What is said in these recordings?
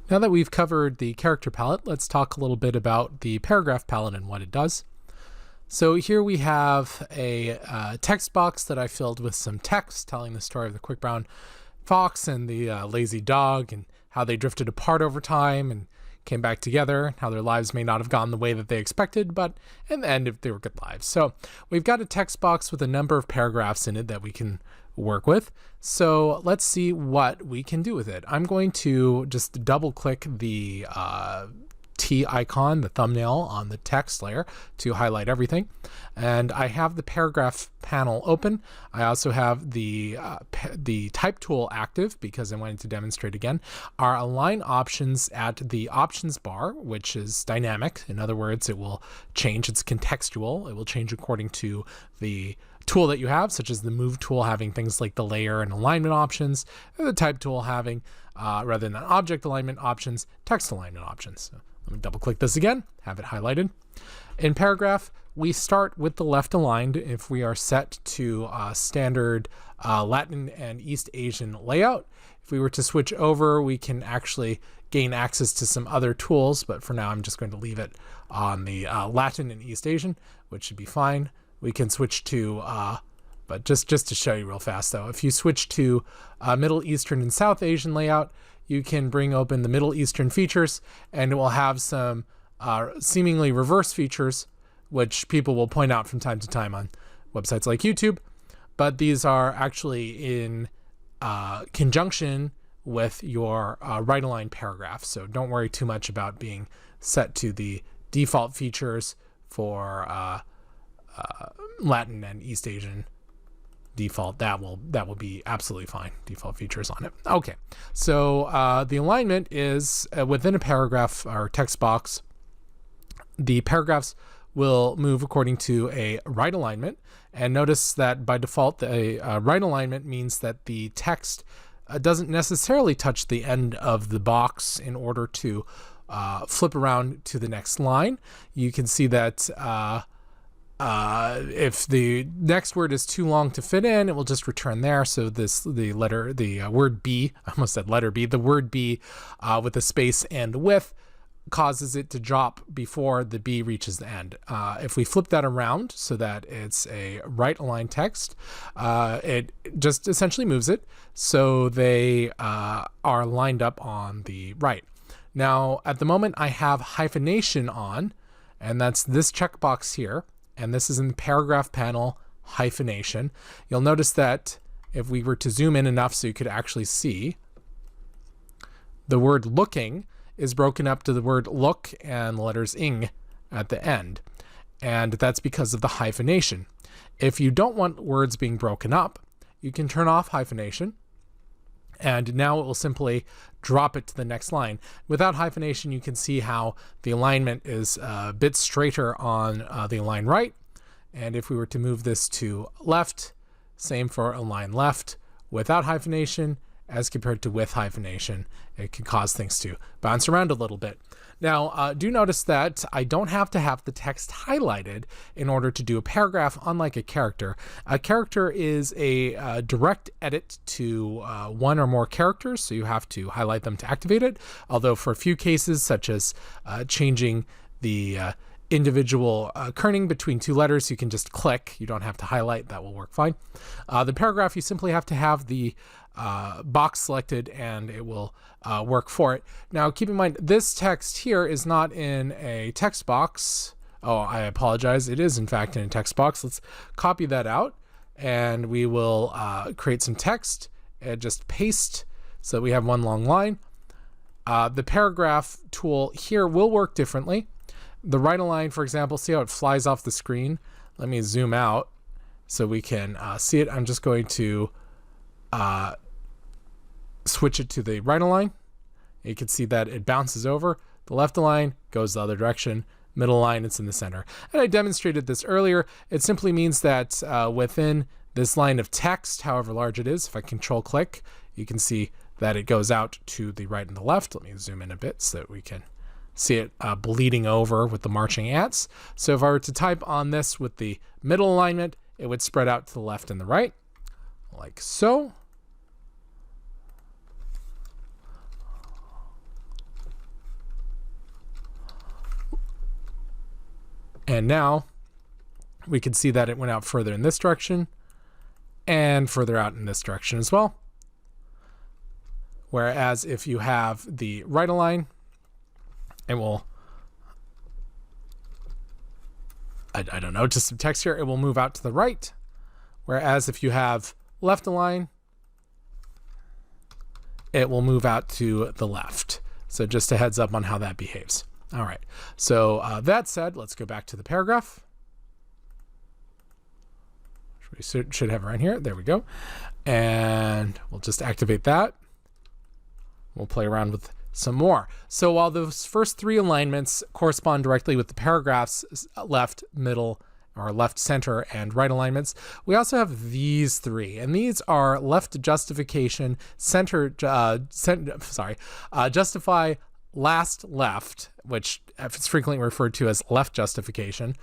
Now that we've covered the character palette, let's talk a little bit about the paragraph palette and what it does. So here we have a text box that I filled with some text telling the story of the quick brown fox and the lazy dog, and how they drifted apart over time and came back together, how their lives may not have gone the way that they expected, but in the end, they were good lives. So we've got a text box with a number of paragraphs in it that we can work with. So let's see what we can do with it. I'm going to just double click the T icon, the thumbnail on the text layer, to highlight everything. And I have the paragraph panel open. I also have the type tool active because I wanted to demonstrate again. Our align options at the options bar, which is dynamic. In other words, it will change. It's contextual. It will change according to the tool that you have, such as the move tool having things like the layer and alignment options, or the type tool having, rather than object alignment options, text alignment options. So let me double click this again, have it highlighted. In paragraph, we start with the left aligned if we are set to standard Latin and East Asian layout. If we were to switch over, we can actually gain access to some other tools, but for now I'm just going to leave it on the Latin and East Asian, which should be fine. We can switch to, but just to show you real fast though, if you switch to Middle Eastern and South Asian layout, you can bring open the Middle Eastern features, and it will have some seemingly reverse features, which people will point out from time to time on websites like YouTube. But these are actually in conjunction with your right aligned paragraph. So don't worry too much about being set to the default features for Latin and East Asian default. That will be absolutely fine. Default features on it. Okay, so the alignment is within a paragraph or text box. The paragraphs will move according to a right alignment, and notice that by default the right alignment means that the text doesn't necessarily touch the end of the box in order to flip around to the next line. You can see that if the next word is too long to fit in, it will just return there. So the word B, I almost said letter B, the word B with a space and width causes it to drop before the B reaches the end. If we flip that around so that it's a right aligned text, it just essentially moves it so they are lined up on the right. Now, at the moment I have hyphenation on, and that's this checkbox here. And this is in the paragraph panel, hyphenation. You'll notice that if we were to zoom in enough so you could actually see, the word looking is broken up to the word look and the letters ing at the end. And that's because of the hyphenation. If you don't want words being broken up, you can turn off hyphenation, and now it will simply drop it to the next line. Without hyphenation, you can see how the alignment is a bit straighter on the align right. And if we were to move this to left, same for align left without hyphenation as compared to with hyphenation. It can cause things to bounce around a little bit. Now, do notice that I don't have to have the text highlighted in order to do a paragraph, unlike a character. A character is a direct edit to one or more characters, so you have to highlight them to activate it. Although for a few cases, such as changing the individual kerning between two letters, you can just click. You don't have to highlight. That will work fine. The paragraph, you simply have to have the box selected and it will work for it. Now keep in mind, this text here is not in a text box. Oh, I apologize. It is in fact in a text box. Let's copy that out and we will create some text and just paste so that we have one long line. The paragraph tool here will work differently. The right align, for example, see how it flies off the screen? Let me zoom out so we can see it. I'm just going to switch it to the right align. You can see that it bounces over. The left align goes the other direction. Middle align, it's in the center. And I demonstrated this earlier. It simply means that within this line of text, however large it is, if I control click, you can see that it goes out to the right and the left. Let me zoom in a bit so that we can see it bleeding over with the marching ants. So if I were to type on this with the middle alignment, it would spread out to the left and the right, like so. And now we can see that it went out further in this direction and further out in this direction as well. Whereas if you have the right align, it will, I don't know, just some text here, it will move out to the right. Whereas if you have left align, it will move out to the left. So just a heads up on how that behaves. All right. So that said, let's go back to the paragraph. We should have around here. There we go. And we'll just activate that. We'll play around with some more. So while those first three alignments correspond directly with the paragraphs left, middle, or left, center, and right alignments, we also have these three, and these are left justification, justify last left, which is frequently referred to as left justification,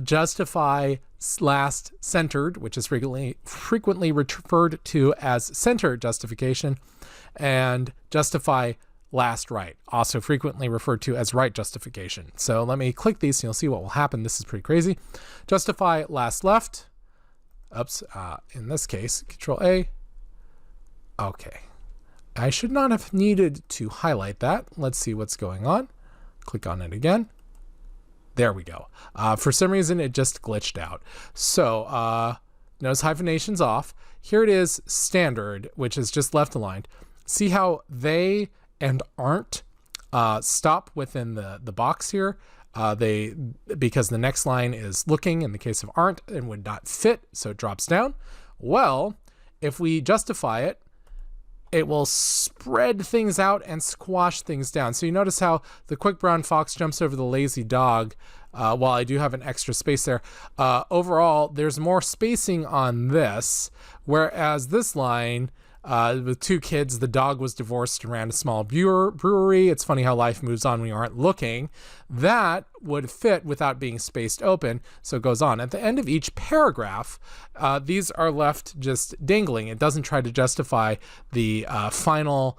justify last centered, which is frequently referred to as center justification, and justify last right, also frequently referred to as right justification. So let me click these and you'll see what will happen. This is pretty crazy. Justify last left. Oops, in this case, Control A. Okay. I should not have needed to highlight that. Let's see what's going on. Click on it again. There we go. For some reason, it just glitched out. So notice hyphenation's off. Here it is, standard, which is just left aligned. See how they and aren't stop within the box here. Because the next line is looking in the case of aren't and would not fit, so it drops down. Well, if we justify it, it will spread things out and squash things down. So you notice how the quick brown fox jumps over the lazy dog, while I do have an extra space there. Overall, there's more spacing on this, whereas this line, with two kids, the dog was divorced and ran a small brewery. It's funny how life moves on when you aren't looking. That would fit without being spaced open, so it goes on. At the end of each paragraph, these are left just dangling. It doesn't try to justify the final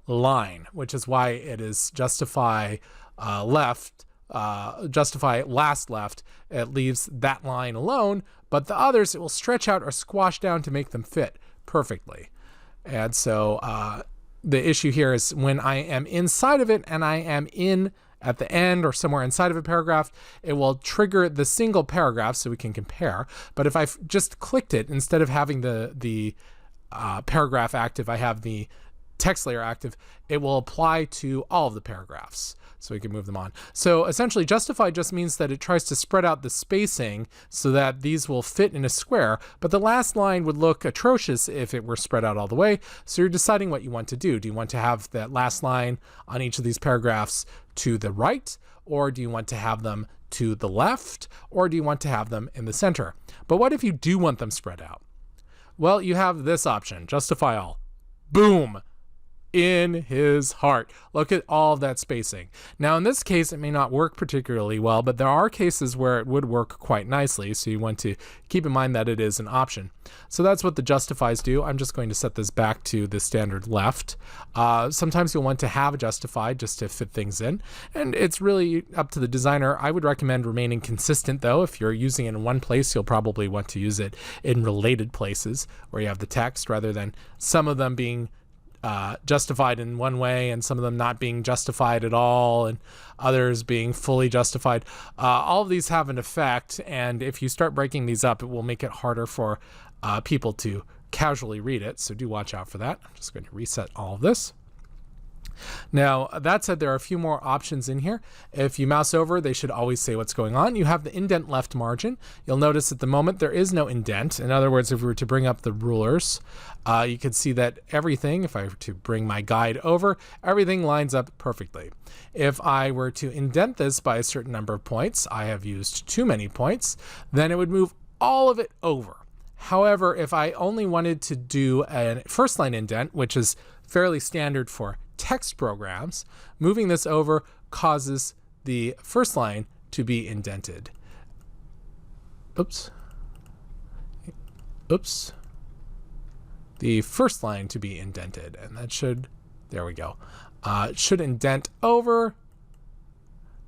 line, which is why it is justify left, justify last left. It leaves that line alone, but the others it will stretch out or squash down to make them fit perfectly. And so the issue here is when I am inside of it and I am in at the end or somewhere inside of a paragraph, it will trigger the single paragraph so we can compare. But if I've just clicked it, instead of having the paragraph active, I have the text layer active, it will apply to all of the paragraphs. So we can move them on. So essentially justify just means that it tries to spread out the spacing so that these will fit in a square, but the last line would look atrocious if it were spread out all the way. So you're deciding what you want to do. Do you want to have that last line on each of these paragraphs to the right, or do you want to have them to the left, or do you want to have them in the center? But what if you do want them spread out? Well, you have this option, justify all. Boom! In his heart. Look at all of that spacing. Now in this case it may not work particularly well, but there are cases where it would work quite nicely, so you want to keep in mind that it is an option. So that's what the justifies do. I'm just going to set this back to the standard left. Sometimes you'll want to have a justify just to fit things in, and it's really up to the designer. I would recommend remaining consistent though. If you're using it in one place, you'll probably want to use it in related places where you have the text, rather than some of them being justified in one way and some of them not being justified at all and others being fully justified. All of these have an effect, and if you start breaking these up, it will make it harder for people to casually read it, so do watch out for that. I'm just going to reset all of this. Now, that said, there are a few more options in here. If you mouse over, they should always say what's going on. You have the indent left margin. You'll notice at the moment there is no indent. In other words, if we were to bring up the rulers, you can see that everything, if I were to bring my guide over, everything lines up perfectly. If I were to indent this by a certain number of points, I have used too many points, then it would move all of it over. However, if I only wanted to do a first line indent, which is fairly standard for text programs, moving this over causes the first line to be indented. Oops. The first line to be indented, and that should, there we go. It should indent over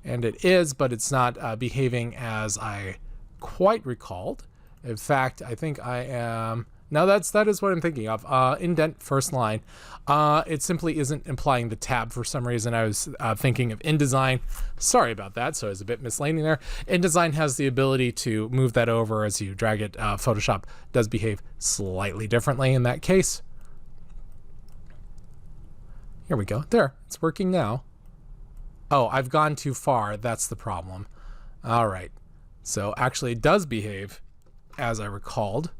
And it is, but it's not behaving as I quite recalled. In fact, I think I am... No, that is what I'm thinking of. Indent first line. It simply isn't implying the tab for some reason. I was thinking of InDesign. Sorry about that. So I was a bit misleading there. InDesign has the ability to move that over as you drag it. Photoshop does behave slightly differently in that case. Here we go. There, it's working now. Oh, I've gone too far. That's the problem. All right. So actually it does behave as I recalled.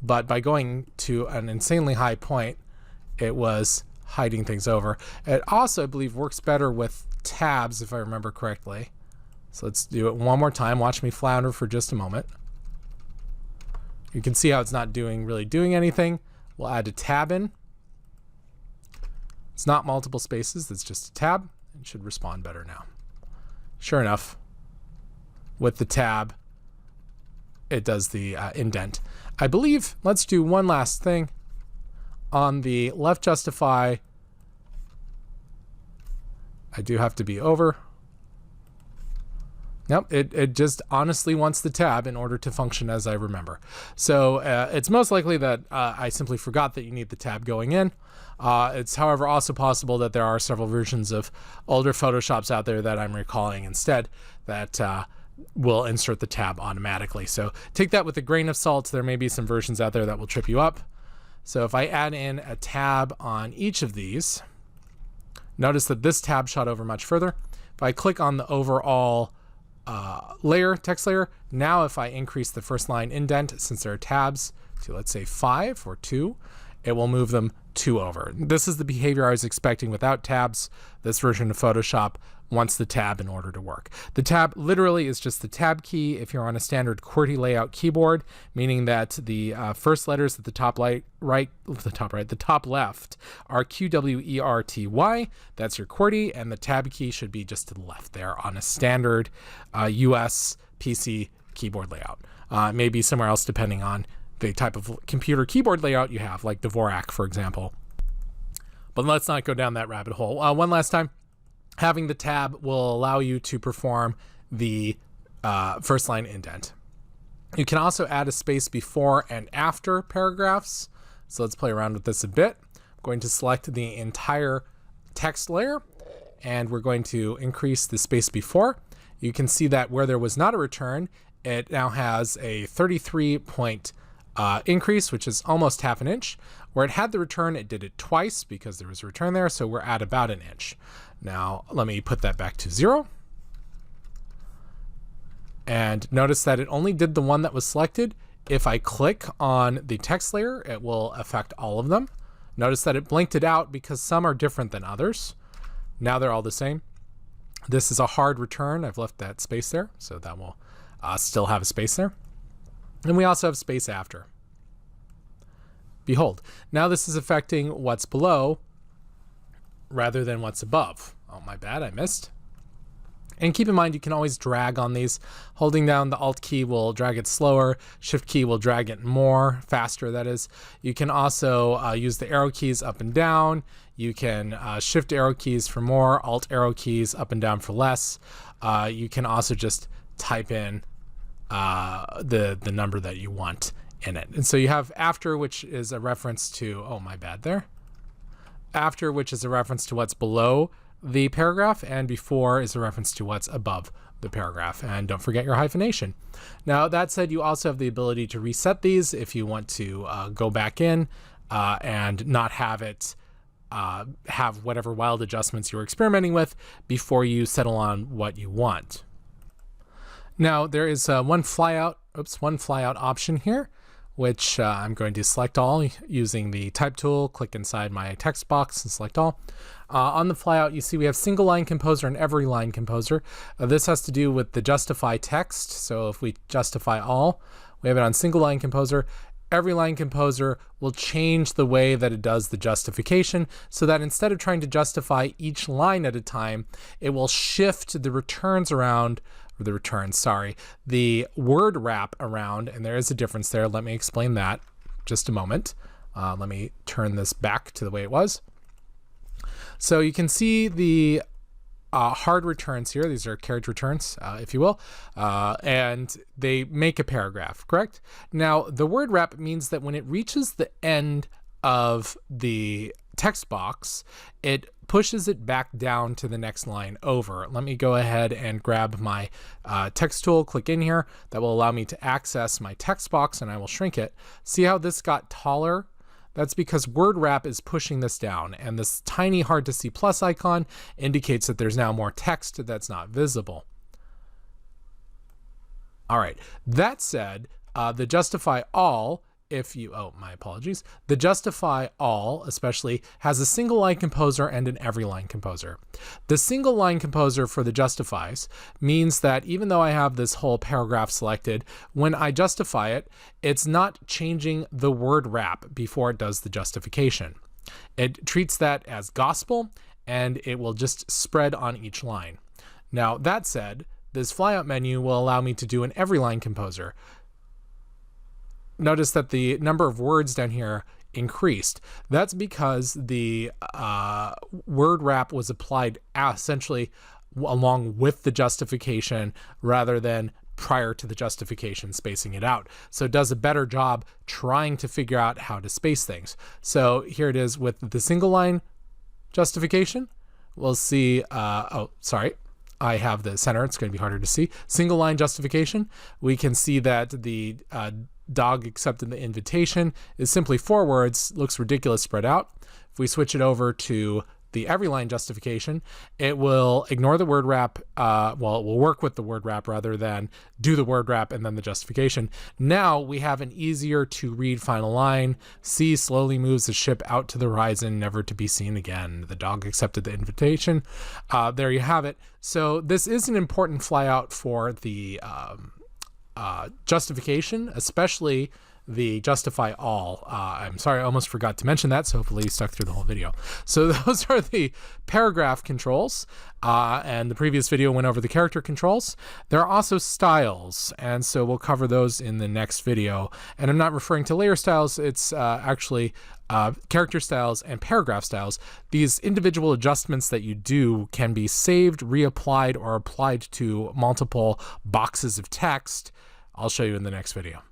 But by going to an insanely high point, it was hiding things over. It also, I believe, works better with tabs, if I remember correctly. So let's do it one more time. Watch me flounder for just a moment. You can see how it's not really doing anything. We'll add a tab in. It's not multiple spaces. It's just a tab. It should respond better now. Sure enough, with the tab, it does the indent. I believe, let's do one last thing. On the left justify, I do have to be over. Nope, it just honestly wants the tab in order to function as I remember. So it's most likely that I simply forgot that you need the tab going in. It's, however, also possible that there are several versions of older Photoshops out there that I'm recalling instead that will insert the tab automatically. So take that with a grain of salt. There may be some versions out there that will trip you up. So if I add in a tab on each of these, notice that this tab shot over much further. If I click on the overall layer, text layer, now if I increase the first line indent, since there are tabs, to let's say 5 or 2, it will move them 2 over. This is the behavior I was expecting without tabs. This version of Photoshop wants the tab in order to work. The tab literally is just the tab key if you're on a standard QWERTY layout keyboard, meaning that the first letters at the top the top left are QWERTY. That's your QWERTY, and the tab key should be just to the left there on a standard US PC keyboard layout. Maybe somewhere else depending on the type of computer keyboard layout you have, like Dvorak, for example. But let's not go down that rabbit hole. One last time. Having the tab will allow you to perform the first line indent. You can also add a space before and after paragraphs. So let's play around with this a bit. I'm going to select the entire text layer, and we're going to increase the space before. You can see that where there was not a return, it now has a 33-point increase, which is almost half an inch. Where it had the return, it did it twice because there was a return there, so we're at about an inch. Now, let me put that back to 0. And notice that it only did the one that was selected. If I click on the text layer, it will affect all of them. Notice that it blinked it out because some are different than others. Now they're all the same. This is a hard return. I've left that space there, so that will still have a space there. And we also have space after. Behold, now this is affecting what's below rather than what's above. Oh, my bad, I missed. And keep in mind, you can always drag on these. Holding down the Alt key will drag it slower. Shift key will drag it more, faster that is. You can also use the arrow keys up and down. You can shift arrow keys for more, Alt arrow keys up and down for less. You can also just type in the number that you want in it. And so you have after, which is a reference to, oh, my bad there. After, which is a reference to what's below the paragraph, and before is a reference to what's above the paragraph. And don't forget your hyphenation. Now, that said, you also have the ability to reset these if you want to go back in and not have it have whatever wild adjustments you were experimenting with before you settle on what you want. Now, there is one flyout option here, which I'm going to select all using the type tool, click inside my text box and select all. On the flyout, you see we have single line composer and every line composer. This has to do with the justify text. So if we justify all, we have it on single line composer. Every line composer will change the way that it does the justification so that instead of trying to justify each line at a time, it will shift the returns around, or the word wrap around, and there is a difference there. Let me explain that just a moment. Let me turn this back to the way it was. So you can see the hard returns here. These are carriage returns, if you will, and they make a paragraph, correct? Now, the word wrap means that when it reaches the end of the text box, it pushes it back down to the next line over. Let me go ahead and grab my text tool, click in here. That will allow me to access my text box, and I will shrink it. See how this got taller? That's because word wrap is pushing this down, and this tiny hard to see plus icon indicates that there's now more text that's not visible. All right, that said, the justify all, my apologies, the justify all especially has a single line composer and an every line composer. The single line composer for the justifies means that even though I have this whole paragraph selected, when I justify it, it's not changing the word wrap before it does the justification. It treats that as gospel, and it will just spread on each line. Now, that said, this flyout menu will allow me to do an every line composer. Notice that the number of words down here increased. That's because the word wrap was applied essentially along with the justification rather than prior to the justification, spacing it out. So it does a better job trying to figure out how to space things. So here it is with the single line justification. We'll see, I have the center, it's going to be harder to see. Single line justification, we can see that the dog accepted the invitation is simply 4 words, looks ridiculous spread out. If we switch it over to the every line justification, it will ignore the word wrap. It will work with the word wrap rather than do the word wrap and then the justification. Now we have an easier to read final line. C slowly moves the ship out to the horizon, never to be seen again. The dog accepted the invitation. There you have it. So this is an important flyout for the justification, especially the justify all. I'm sorry, I almost forgot to mention that, so hopefully you stuck through the whole video. So those are the paragraph controls, and the previous video went over the character controls. There are also styles, and so we'll cover those in the next video. And I'm not referring to layer styles, it's actually character styles and paragraph styles. These individual adjustments that you do can be saved, reapplied, or applied to multiple boxes of text. I'll show you in the next video.